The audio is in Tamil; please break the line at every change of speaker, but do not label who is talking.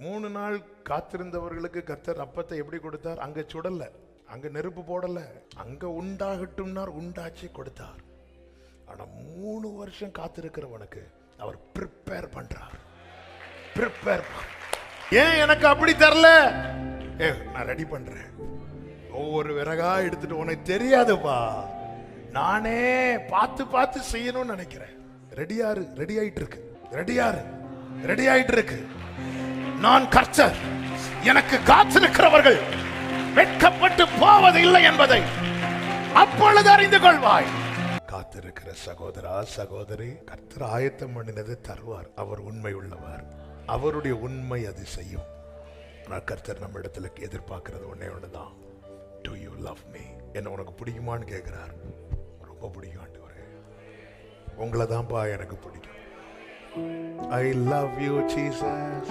3 நாள் காத்திருந்தவர்களுக்கு கர்த்தர் அப்பத்தை எப்படி கொடுத்தார்? அங்க சுடல, அங்க நெருப்பு போடல, அங்க உண்டாகட்டும்னார், உண்டாச்சு கொடுத்தார். ஆனா 3 வருஷம் காத்திருக்கிறவனுக்கு அவர் ப்ரிப்பேர் பண்றார். ஏன் எனக்கு அப்படி தரல? நான் ரெடி பண்றேன். ஒவ்வொரு விறகா எடுத்துட்டு, உனக்கு தெரியாதுப்பா, நானே பார்த்து பார்த்து செய்யணும்னு நினைக்கிறேன். ரெடியாரு, ரெடி ஆயிட்டு இருக்கு, ரெடியாரு, ரெடி ஆயிட்டு இருக்கு. நான் கர்த்தர், எனக்கு காத்திருக்கிறவர்கள் வெட்கப்பட்டு போவதில்லை என்பதை அப்பொழுது அறிந்து கொள்வாய். காத்திருக்கிற சகோதரா, சகோதரி, கர்த்தர் ஆயத்தம் பண்ணினது தருவார். அவர் உண்மை உள்ளவர், அவருடைய உண்மை அது செய்யும். ஆனால் கர்த்தர் நம்ம இடத்துல எதிர்பார்க்கிறது ஒன்னே ஒண்ணுதான். Do you love me? என்ன உனக்கு பிடிக்குமான்னு கேட்கிறார். ரொம்ப பிடிக்கும் ஆண்டவரே, உங்களை தான்ப்பா எனக்கு பிடிக்கும். I love you Jesus.